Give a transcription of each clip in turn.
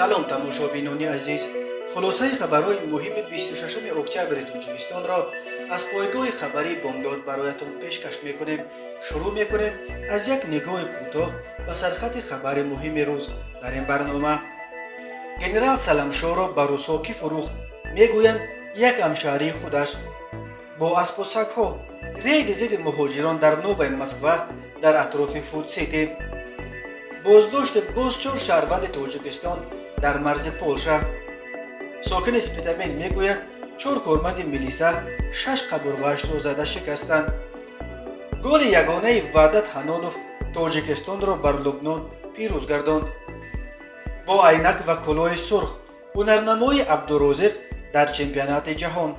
سلام تماشابینان عزیز، خلاصه خبرهای مهم 26 اکتبر تاجیکستان را از پایگاه خبری بامداد برایتان پیشکش میکنیم. شروع میکنیم از یک نگاه کوتاه به سرخط خبر مهم روز در این برنامه. گنرال سلمشاه را به روساکی فروخت. میگویند یک همشهری خودش با اسب و سگ‌ها رید ضد مهاجران در نوای مسکو در اطراف فود سیتی. بازداشت باز 4 شهروند تاجیکستان در مرز پولشا. ساکن سپیتامین میگوید 4 کارمند میلیسا 6 قبرغاش را زده شکستند. گل یگانه وحدت حنانوف تاجیکستان را بر لبنان پیروز گرداند. با عینک و کلاه سرخ هنرنمای عبدالرازق در چمپیونات جهان.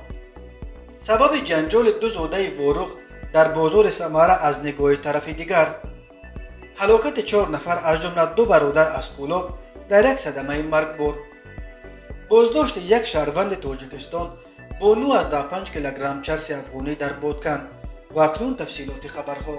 سبب جنجال 2 زاده وارخ در بازار سمره از نگاه طرف دیگر. هلاکت 4 نفر از جمله 2 برادر از پولاب در یک صدمه مرگبار. بازداشت یک شهروند تاجیکستان با 9.5 کیلوگرم چرس افغانی در بادکن. و اکنون تفصیلات خبرها.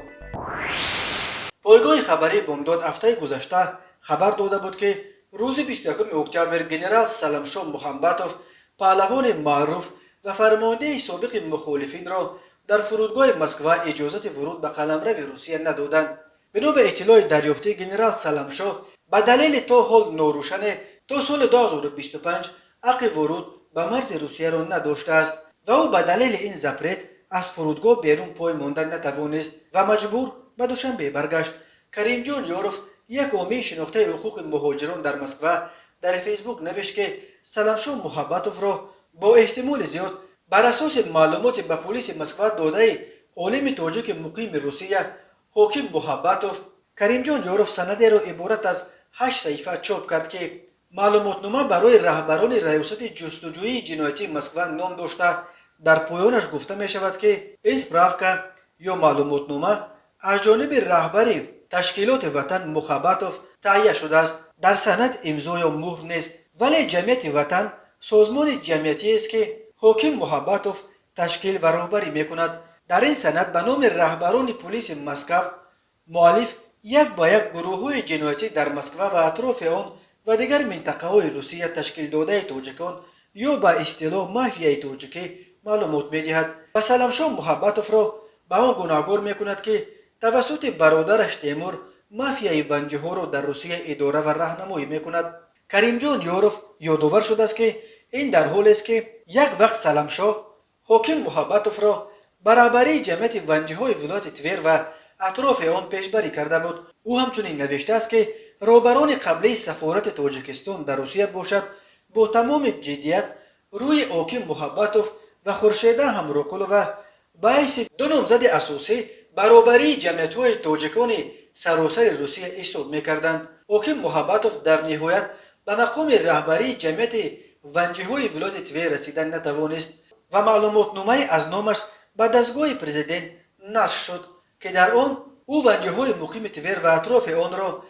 پایگاه خبری بامداد هفته گذشته خبر داده بود که روز 21 اکتبر گنرال سلمشاه محمدوف، پهلوان معروف و فرمانده سابق مخالفین را در فرودگاه مسکو اجازه ورود به قلمرو روسیه ندادند. بنا به اطلاع دریافته، گنرال سلمشاه به دلیل تا حال ناروشن تا سال 2025 حق ورود به مرز روسیه را نداشته است و او به دلیل این زپرت از فرودگاه بیرون پای ماندن نتوانست و مجبور به دوشنبه برگشت. کریم جان یاروف، یک حامی شناخته حقوق مهاجران در مسکو، در فیسبوک نوشت که سلمشاه محمدوف را با احتمال زیاد بر اساس معلومات به پلیس مسکو داده عالم تاجیک مقیم روسیه حاکم محمدوف، کریم جان یاروف سند را عبارت از 8 صفحه چاپ کرد که معلوماتنامه برای رهبران ریاست جستجوی جنایتی مسکو نام داشته. در پایانش گفته می شود که این سپراوکا یا معلوماتنامه از جانب رهبر تشکیلات وطن محمدوف تهیه شده است. در سند امضا یا مهر نیست، ولی جمعیت وطن سازمان جمعیتی است که حاکم محمدوف تشکیل و رهبری می کند. در این سند به نام رهبران پلیس مسکو مؤلف یک با یک گروه های جنایتی در مسکو و اطراف آن و دیگر منطقه های روسیه تشکیل داده تاجیکان یا به اصطلاح مافیای تاجیکی معلومات می دهد و سلمشاه محمدوف را به آن گناهکار می کند که توسط برادرش تیمور مافیای ونجه ها را در روسیه اداره و راهنمایی می کند. کریم جان یاروف یادآور شده است که این در حال است که یک وقت سلمشاه حاکم محمدوف را برابری جمعیت ونجه های ولایت تور و اطراف آن پیشبری کرده بود. او همچنین نوشته است که رهبران قبلی سفارت تاجیکستان در روسیه باشد با تمام جدیت روی حاکم محمدوف و خورشیده همروقلووا به حیث 2 نامزد اساسی برابری جمعیت‌های تاجیکان سراسر روسیه حساب می‌کردند. حاکم محمدوف در نهایت به مقام رهبری جمعیت ونجه‌های ولایت تور رسیدن نتوانست و معلوماتنامه از نامش به دستگاه پرزیدنت نشر شد که در آن او ونجه‌های مقیم تور و اطراف آن را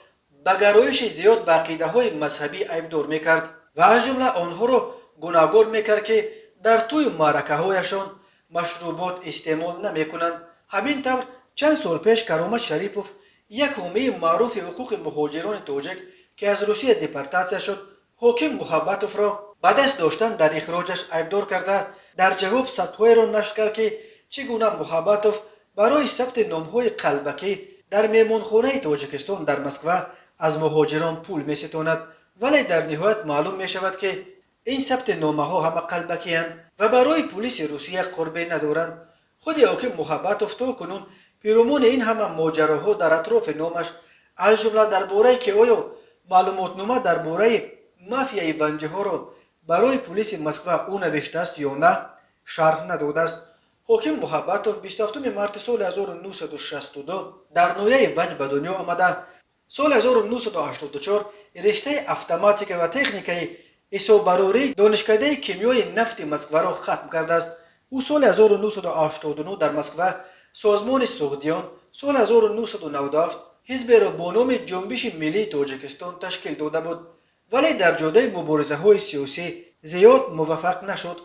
به گرایش زیاد به عقیده‌های مذهبی عیبدار می‌کرد و از جمله آنها را گناهکار می‌کرد که در طول معرکه‌هایشان مشروبات استعمال نمی‌کنند. همین طور چند سال پیش کرامت شریپوف، یک حامی معروف حقوق مهاجران تاجیک که از روسیه دپورتاسیون شد، حاکم محمدوف را به دست داشتن در اخراجش عیبدار کرده در جواب ثبت‌هایی را نشر کرد که چگونه محمدوف برای ثبت نام‌های قلبکی در مهمانخانه تاجیکستان در مسکو از مهاجران پول می‌ستاند، ولی در نهایت معلوم می‌شود که این ثبت نامه‌ها همه قلبکی اند و برای پلیس روسیه قربی ندارند. خود حاکم محمدوف تا کنون پیرامون این همه ماجراها در اطراف نامش، از جمله درباره که آیا معلوماتنامه درباره مافیای ونجه ها را برای پلیس مسکو او نوشته است یا نه، شرح نداده است. حاکم محمدوف 27 مارس سال 1962 در نویه ونج به دنیا آمده. سال 1984 رشته اتوماتیک و تکنیک حساببراری دانشکده کیمیای نفت مسکو را ختم کرده است. او سال 1989 در مسکو سازمان سعودیان، سال 1997 حزب را با نام جنبش ملی تاجیکستان تشکیل داده بود، ولی در جاده مبارزه های سیاسی زیاد موفق نشد.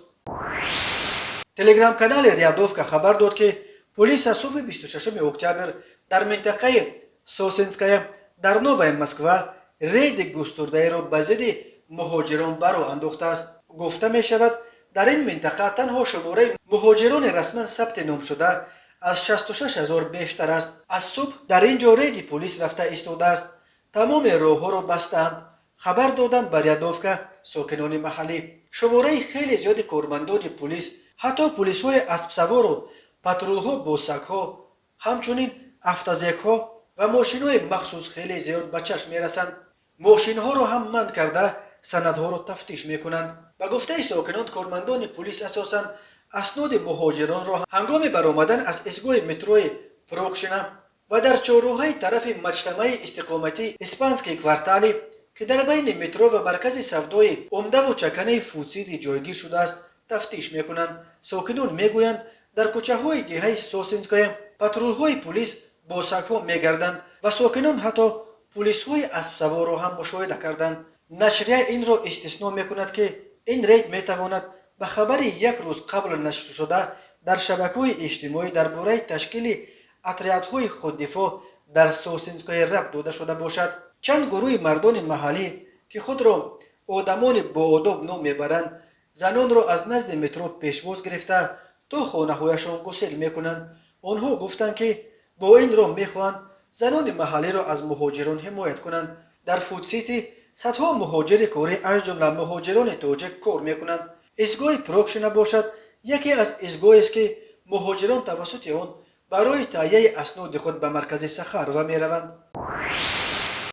تلگرام کانال ریادوفکا خبر داد که پلیس از صبح 26 اکتبر در منطقه سوسنسکایا در نوای مسکو رید گسترده را به ضد مهاجران برو انداخته است. گفته می شود در این منطقه تنها شماره مهاجران رسما ثبت نام شده از 66,000 بیشتر است. از صبح در اینجا ریدی پلیس رفته ایستاده است. تمام راهها را بستند. خبر دادند بر یدافکه ساکنان محلی. شماره خیلی زیاد کارمندان پلیس، حتی پلیس های اسب سوار و پترول ها با سگ ها، همچنین افتازک ها و ماشین های مخصوص خیلی زیاد به چشم می رسند. ماشین ها را هم مند کرده سندها را تفتیش می کنند. به گفته ساکنان کارمندان پلیس اساساً اسناد مهاجران را هنگام برآمدن از ایستگاه متروی پروکشنا و در چهارراهی طرف مجتمع استقامتی اسپانسکی کوارتالی که در بین مترو و مرکز سودای عمده و چکنه فودسیتی جایگیر شده است تفتیش میکنند. ساکنان میگویند در کوچه های دهه سوسینسکای پترول های پلیس با سگها میگردند و ساکنان حتی پلیس های اسب سوار را هم مشاهده کردند. نشریه این را استثنا میکند که این رید میتواند به خبر یک روز قبل نشر شده در شبکه‌های اجتماعی درباره تشکیل اتریادهای خوددفاع در سوسینسکای ربط داده شده باشد. چند گروه مردان محلی که خود را آدمان با آداب نام میبرند زنان را از نزد مترو پیشواز گرفته تا خانه‌هایشان گسیل میکنند. آنها گفتند که با این راه میخواهند زنان محلی را از مهاجران حمایت کنند. در فودسیتی صدها مهاجر کاری از جمله مهاجران تاجیک کار میکنند. ایستگاه پروکشنا باشد یکی از ایستگاهی است که مهاجران توسط آن برای تهیه اسناد خود به مرکز سفر و میروند.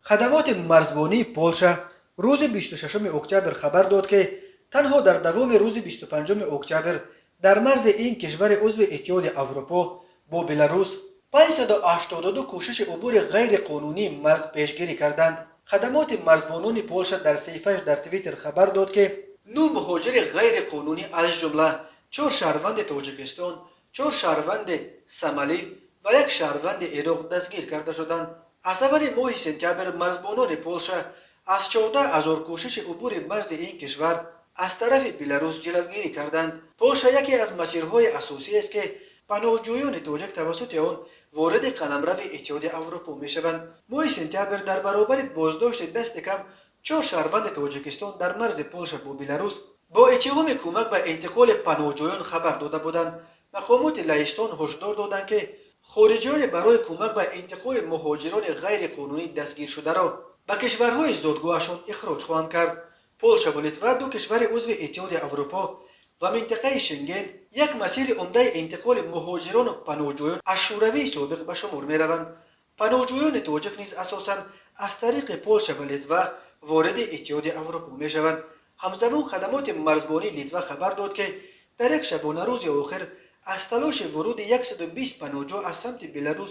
خدمات مرزبانی پولشا روز 26 اکتبر خبر داد که تنها در دوام روز 25 اکتبر در مرز این کشور عضو اتحاد اروپا با بلاروس 582 کوشش عبور غیر قانونی مرز پیشگیری کردند. خدمات مرزبانان پولشا در صفحه‌اش در توییتر خبر داد که 9 مهاجر غیر قانونی از جمله 4 شهروند تاجیکستان، 4 شهروند سومالی و 1 شهروند عراق دستگیر کرده شدند. از اول ماه سپتامبر مرزبانان پولشا از 14,000 کوشش عبور مرز این کشور از طرف بلاروس جلوگیری کردند. پولشا یکی از مسیرهای اساسی است که پناهجویان تاجیک توسط آن وارد قلمرو اتحاد اروپا میشوند. ماه سپتامبر در برابر بازداشت دست کم 4 شهروند تاجیکستان در مرز پولشا با بلاروس با اتهام کمک به انتقال پناهجویان خبر داده بودند. مقامات لهستان هشدار دادند که خارجیان برای کمک به انتقال مهاجران غیر قانونی دستگیر شده را به کشورهای زادگاهشان اخراج خواهند کرد. پولشا و لیتوا دو کشور عضو اتحاد اروپا و منطقه شنگن یک مسیر عمده انتقال مهاجران و پناهجویان از شوروی سابق به شمار می‌روند. پناهجویان تاجیک نیز اساساً از طریق پولشا و لیتوا وارد اتحاد اروپا می‌شوند. همزمان خدمات مرزبانی لیتوا خبر داد که در یک شبانه روز آخر از تلاش ورود 120 پناهجو از سمت بلاروس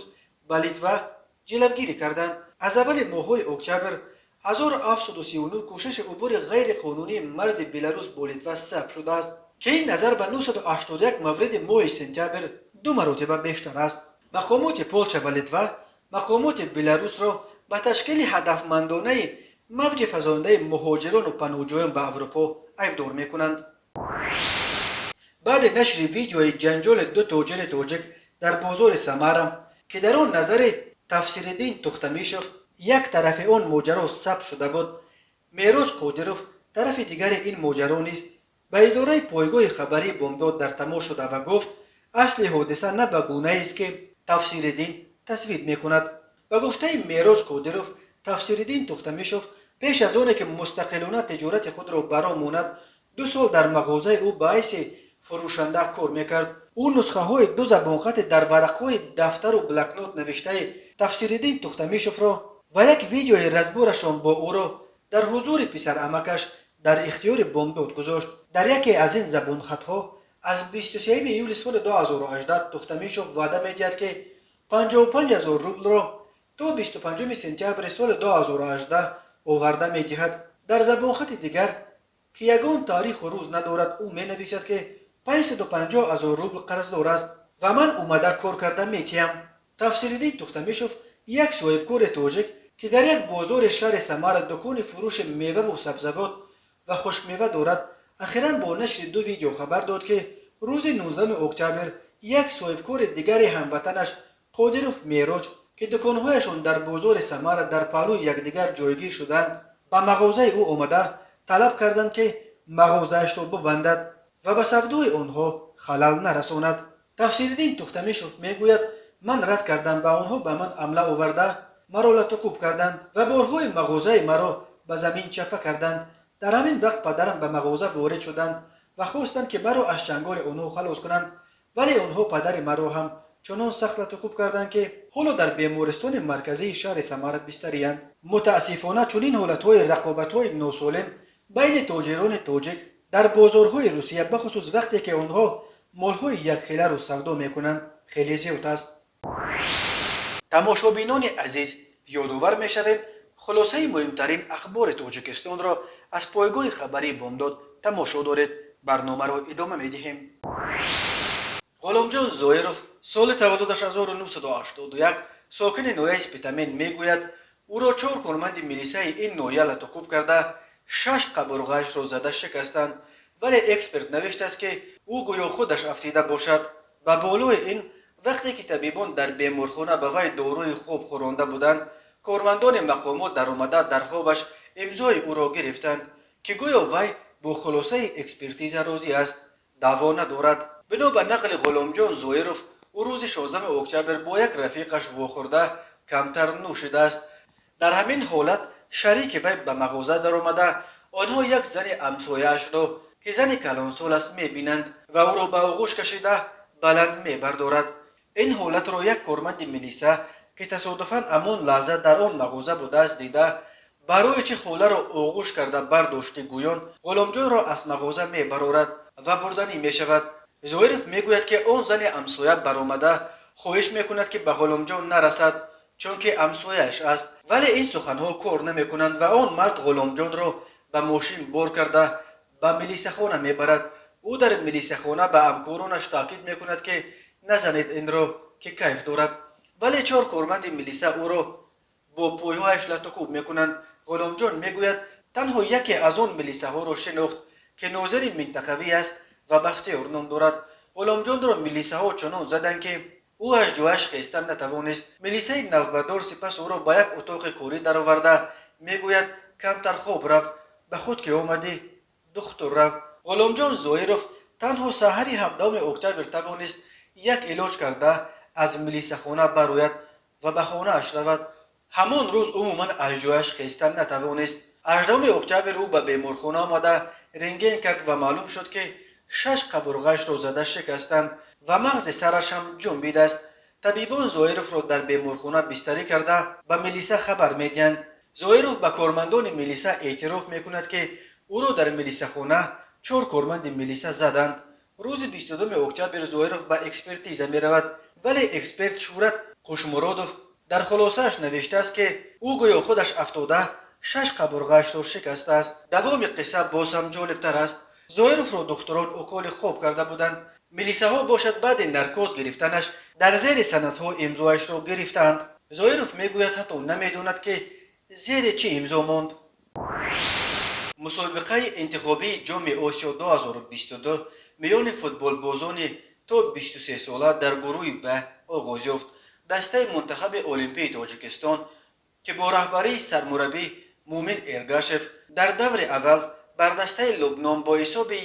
به لیتوا جلوگیری کردند. از اول ماه اکتبر 1739 کوشش عبور غیر قانونی مرز بلاروس با لیتوا ثبت شده است که این نظر به 981 مورد ماه سپتامبر 2 مرتبه بیشتر است. مقامات پولشا و لیتوا مقامات بلاروس را به تشکیل هدفمندانه موج فزاینده مهاجران و پناهجویان به اروپا ابدار میکنند. بعد نشر ویدیوی جنجال دو تاجر تاجیک در بازار سمارا که در آن نظر تفسیرالدین تختمیشوف یک طرف آن ماجرا ثبت شده بود، میروش قادروف طرف دیگر این ماجرا نیز به اداره پایگاه خبری بامداد در تماس شده و گفت اصل حادثه نه به گونه‌ای است که تفسیرالدین تصویر میکند. به گفته میروش قادروف تفسیرالدین تختمیشوف پیش از آن که مستقلانه تجارت خود را براماند 2 سال در مغازه او باعث فروشنده کار میکرد. او نسخه های 2 زبانخط در ورقهای دفتر و بلکنوت نوشته تفسیرالدین تختمیشوف را و یک ویدیوی رزبورشان با او را در حضور پسر عمکش در اختیار بامداد گذاشت. در یکی از این زبانخطها از 23 ایول سال 2018 تختمیشوف وعده میدهد که 55,000 روبل را تا 25 سپتامبر سال 2018 آورده میدهد. در زبانخط دیگر که یگان تاریخ و روز ندارد او می نویسد که 550,000 روبل قرضدار است و من اومده کار کرده میتیم. تفسیرالدین تختمیشوف یک صاحبکار تاجیک که در یک بازار شهر سمار دکان فروش میوه و سبزیجات و خشک میوه دارد اخیراً با نشر 2 ویدیو خبر داد که روز 19 اکتبر یک صاحبکار دیگر هموطنش قادروف میروج که دکانهایشان در بازار سمار در پهلوی یکدیگر جایگیر شدند به مغازه او آمده طلب کردند که مغازه‌اش را ببندد و به سودای آنها خلل نرساند. تفسیرالدین تختمیشوف میگوید من رد کردم و آنها به من حمله آورده مرا لطوکوب کردند و بارهای مغازه مرا به زمین چپه کردند. در همین وقت پدرم به مغازه وارد شدند و خواستند که مرا از چنگال آنها خلاص کنند، ولی آنها پدر مرا هم چنان سخت لطوکوب کردند که حالا در بیمارستان مرکزی شهر سمر بستری‌اند. متاسفانه چنین حالت‌های رقابت‌های ناسالم بین تاجران تاجیک در بازارهای روسیه بخصوص وقتی که آنها مال‌های یک خیله را سودا می‌کنند خیلی زیاد است. تماشابینان عزیز، یادآور می‌شویم خلاصه مهمترین اخبار تاجیکستان را از پایگاه خبری بامداد تماشا دارید. برنامه را ادامه می‌دهیم. غلامجان زایروف سال تولدش 1981 ساکن ناحیه سپیتامین میگوید او را 4 کارمند میلیسه این ناحیه لطوکوب کرده 6 قبرغه‌اش را زده شکستند، ولی اکسپرت نوشته است که او گویا خودش افتیده باشد. و بالای این وقتی که طبیبان در بیمارخانه به وی داروی خوب خورانده بودند، کارمندان مقامات در آمده در خوابش امضای او را گرفتند که گویا وی با خلاصه اکسپرتیز راضی است، دعوا ندارد. بنا به نقل غلامجان زایروف او روز 16 اکتبر با یک رفیقش واخورده کمتر نوشیده است. در همین حالت شریک وی به مغازه در آمده آنها یک زن همسایه‌اش را که زن کلانسال است میبینند و او را به آغوش کشیده بلند میبردارد. این حالت را یک کارمند میلیسه که تصادفاً همان لحظه در آن مغازه بوده است دیده برای چه خاله را آغوش کرده برداشته گویان غلامجان را از مغازه میبرارد و بردنی میشود. زایروف میگوید که آن زن همسایه برآمده خواهش میکند که به غلامجان نرسد چون که همسایه‌اش است، ولی این سخنها کار نمیکنند و آن مرد غلامجان را به ماشین بار کرده به میلیسه خانه میبرد. او در میلیسه خانه به همکارانش تاکید میکند که نزنید این را که کیف دارد، ولی 4 کارمند میلیسه او را با پایهایش لطوکوب میکنند. غلامجان میگوید تنها یکی از آن میلیسه ها را شناخت که ناظر منطقوی است و بختیار نام دارد. غلامجان را میلیسه ها چنان زدند که او از جایش خیستن نتوانست. میلیسه نوبتدار سپس او را به یک اتاق کاری درآورده میگوید کمتر خواب رفت، به خود که آمدی دختر رفت. غلامجان زایروف تنها سحر 17 اکتبر توانست یک علاج کرده از میلیسه خانه برآید و به خانه اش رود. همان روز عموما از جایش خیستن نتوانست. 18 اکتبر او به بیمارخانه آمده رنگین کرد و معلوم شد که 6 قبرغه‌اش را زده شکستند و مغز سرش هم جنبیده است. طبیبان زایروف را در بیمارخانه بستری کرده به میلیسه خبر میدهند. زایروف به کارمندان میلیسه اعتراف میکند که او را در میلیسه خانه 4 کارمند میلیسه زدند. روز 22 اکتبر زایروف به اکسپرتیزه میرود، ولی اکسپرت شهرت خوشمرادوف در خلاصه‌اش نوشته است که او گویا خودش افتاده 6 قبرغه‌اش را شکسته است. دوام قصه باز هم جالبتر است. زایروف را دکتران اوکال خوب کرده بودند. میلیسه ها باشد بعد نرکوز گرفتنش در زیر سندها امضایش را گرفتند. زایروف میگوید حتی نمیداند که زیر چه امضا ماند. مسابقه انتخابی جام آسیا 2022 میان فوتبال بازان تا 23 ساله در گروه ب آغاز یافت. دسته منتخب المپی تاجیکستان که با رهبری سرمربی مومن ارگاشف در دور اول بر دسته لبنان با حساب 1-0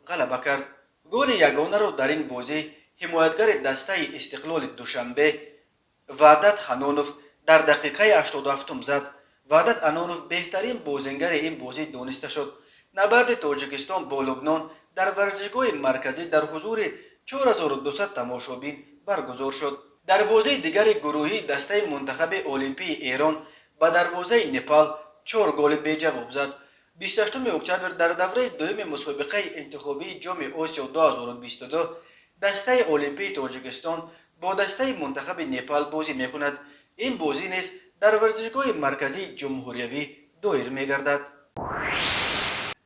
غلبه کرد. گل یگانه را در این بازی حمایتگر دسته استقلال دوشنبه وحدت حنانوف در دقیقه 87 زد. وحدت حنانوف بهترین بازیگر این بازی دانسته شد. نبرد تاجیکستان با لبنان در ورزشگاه مرکزی در حضور 4200 تماشابین برگزار شد. در بازی دیگر گروهی دسته منتخب المپی ایران به دروازه نپال 4 گل بی جواب زد. 28 اکتبر در دوره دوم مسابقه انتخابی جام آسیا 2022 دسته المپی تاجیکستان با دسته منتخب نپال بازی میکند. این بازی نیز در ورزشگاه مرکزی جمهوریوی دایر میگردد.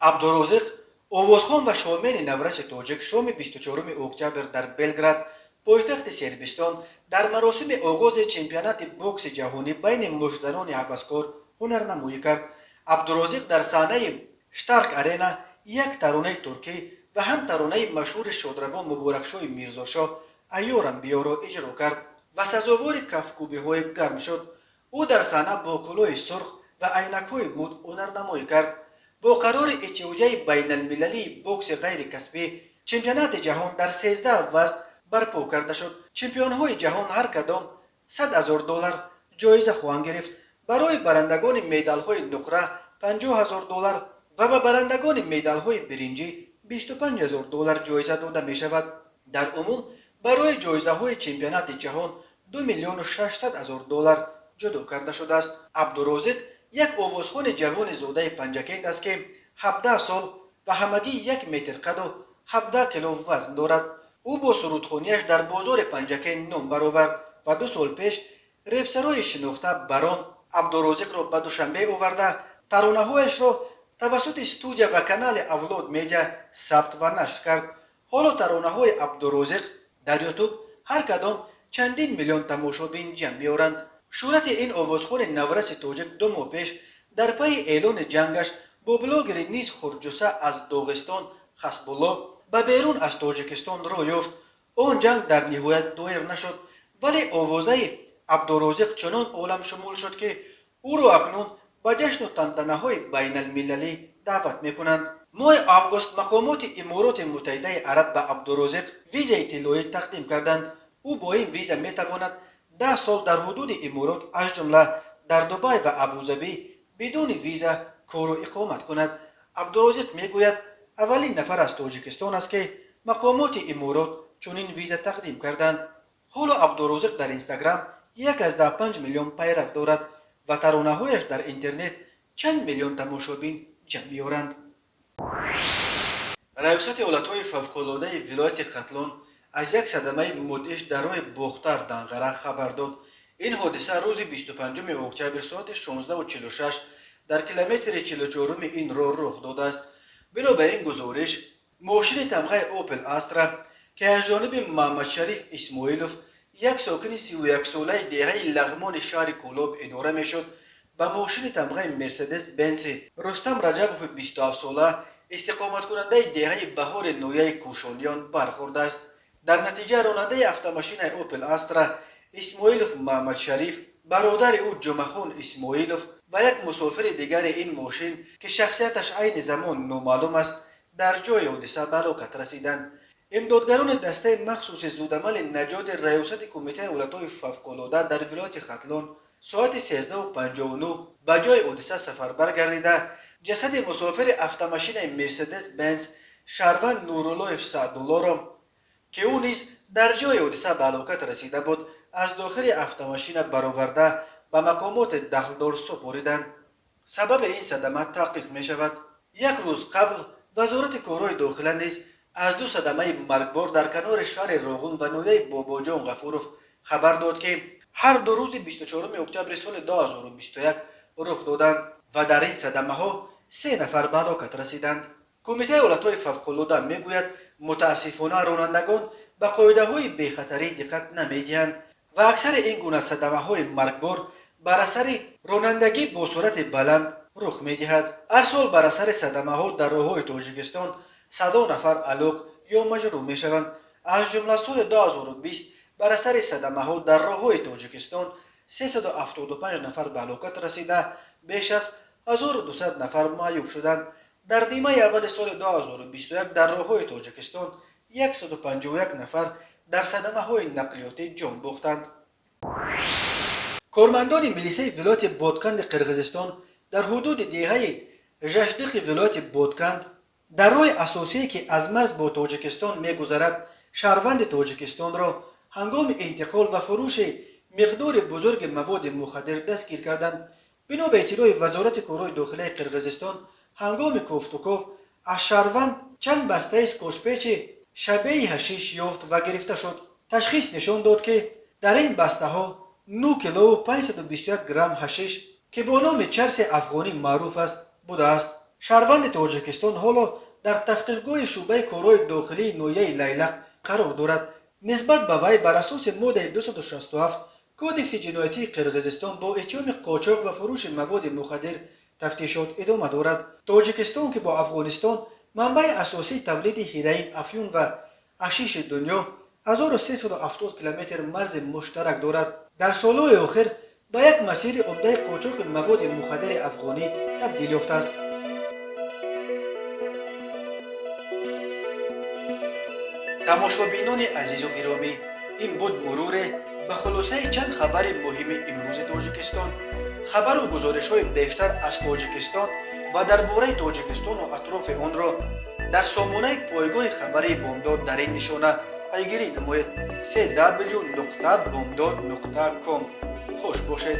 عبدالرازق آوازخوان و شامل نورش تاجیک شام 24 اکتبر در بلگراد پایتخت سربستان در مراسم آغاز چمپیونات بوکس جهانی بین مشتزنان هوسکار هنرنمایی کرد. عبدالرازق در صحنه شتارک آرینا یک ترانه ترکی و هم ترانه مشهور شادروان مبارکشاه میرزاشاه ایارم بیا را اجرا کرد و سزاوار کفکوبی های گرم شد. او در صحنه با کلاه سرخ و عینک های مد هنرنمایی کرد. با قرار اتحادیه بین المللی بوکس غیر کسبی چمپیونات جهان در 13 وزن برپا کرده شد. چمپیون های جهان هر کدام $100,000 جایزه خواهند گرفت. برای برندگان مدال های نقره $50,000 و به برندگان مدال های برنجی $25,000 جایزه داده می شود. در عموم برای جایزه های چمپیونات جهان $2,600,000 جدا کرده شده است. عبدالرازق یک آوازخوان جوان زاده پنجکین است که 17 سال و همگی 1 متر قد و 17 کیلو وزن دارد. او با سرودخوانیش در بازار پنجکین نام برآورد و 2 سال پیش رپسرای شناخته بران عبدالرازق را به دوشنبه آورده ترانه‌هایش را توسط استودیو و کانال اولاد میدیا ثبت و نشر کرد. حالا ترانه‌های عبدالرازق در یوتیوب هر کدام چندین میلیون تماشابین جمع می‌آورند. شهرت این آوازخوان نورس تاجک 2 ماه پیش در پی اعلان جنگش با بلاگر نیز خورجوسه از داغستان خسبالله به بیرون از تاجیکستان را یافت. آن جنگ در نهایت دایر نشد، ولی آوازه عبدالرازق چنان عالم شمول شد که او را اکنون به جشن و تنتنه‌های بین المللی دعوت می‌کنند. ماه آگوست مقامات امارات متحده عرب به عبدالرازق ویزای طلایی تقدیم کردند. او با این ویزا می‌تواند 10 سال در حدود امارات از جمله در دبی و ابوظبی بدون ویزا کار و اقامت کند. عبدالرازق میگوید اولین نفر از تاجیکستان است که مقامات امارات چنین ویزا تقدیم کردند. حالا عبدالرازق در اینستاگرام 1.5 میلیون پیرو دارد و ترانه‌هایش در اینترنت چند میلیون تماشابین جمع می‌آورند. ریاست ایالت‌های فوق‌العاده ولایت قتلان از یک صدمه مدهش در راه باختر دنقره خبر داد. این حادثه روز 25 اکتبر ساعت 16:46 در کیلومتر 44 این راه رخ داده است. بنابراین گزارش ماشین تمغه اوپل استرا که از جانب محمد شریف اسماعیلوف یک ساکن 31 ساله دهه لغمان شهر کولاب اداره میشد به ماشین تمغه مرسدس بنز رستم رجبوف 27 ساله استقامت کننده دهه بهار نویه کوشانیان برخورده است. در نتیجه راننده افت اوپل استرا اسماعیلوف محمد شریف، برادر او جمعخان اسماعیلوف و یک مسافر دیگر این ماشین که شخصیتش عین زمان نامعلوم است در جای حادثه به هلاکت رسیدند. امدادگران دسته مخصوص زودعمل نجات ریاست کمیته ایالت‌های فوق‌العاده در ولایت ختلان ساعت 13:59 به جای حادثه سفربر گردیده جسد مسافر افت مرسدس بنز شهروند نورالله سعدالله را که او نیز در جای حادثه به هلاکت رسیده بود از داخل افت برآورده به مقامات دخلدار سپردند. سبب این صدمه تحقیق می شود. یک روز قبل وزارت کارهای داخله نیز از 2 صدمه مرگبار در کنار شهر راغون و نویه باباجان غفوروف خبر داد که هر 2 روز 24 اکتبر سال 2021 رخ دادند و در این صدمه ها 3 نفر به هلاکت رسیدند. کمیته ایالت‌های فوق‌العاده میگوید متاسفانه رانندگان به قاعده‌های بی‌خطری دقت نمی‌دهند و اکثر این گونه صدمه‌های مرگبار بر اثر رانندگی با سرعت بلند رخ می‌دهد. هر سال بر اثر صدمه‌ها در راه‌های تاجیکستان 100 نفر هلاک یا مجروح می‌شوند. از جمله سال 2020 بر اثر صدمه‌ها در راه‌های تاجیکستان 375 نفر به هلاکت رسیده بیش از 1200 نفر معیوب شدند. در نیمه اول سال 2021 در راه‌های تاجیکستان 151 نفر در صدمه‌های نقلیاتی جان باختند. کارمندان میلیسه ولایت بادکند قرقیزستان در حدود دهه ژشدق ولایت بادکند در راه اساسی که از مرز با تاجیکستان می‌گذرد شهروند تاجیکستان را هنگام انتقال و فروش مقدار بزرگ مواد مخدر دستگیر کردند. بنا به اطلاع وزارت کارهای داخلی قرقیزستان هنگام کوفتوکوف از شهروند چند بسته اسکوچپیچ شبیه حشیش یافت و گرفته شد. تشخیص نشان داد که در این بسته ها 9 کیلو و 521 گرم حشیش که با نام چرس افغانی معروف است بوده است. شهروند تاجیکستان حالا در تحقیقگاه شعبه کارهای داخلی نویه لیلق قرار دارد. نسبت به وی بر اساس ماده 267 کودکس جنایتی قرقیزستان با اتهام قاچاق و فروش مواد مخدر تفتیشات ادامه دارد. تاجیکستان که با افغانستان منبع اساسی تولید هیروئین، افیون و حشیش دنیا 1370 کیلومتر مرز مشترک دارد. در سالهای آخر به یک مسیر عمده قاچاق مواد مخدر افغانی تبدیل یافته است. тамошобинони азизу гиромӣ, ин буд муруре ба хулосаи чанд хабари муҳими имрӯзи Тоҷикистон. Хабару гузоришҳои бештар аз Тоҷикистон ва дар бораи Тоҷикистону атрофи онро дар сомонаи пойгоҳи хабарии Бомдод дар ин нишона пайгирӣ намоед: www.bomdod.com. хуш бошед.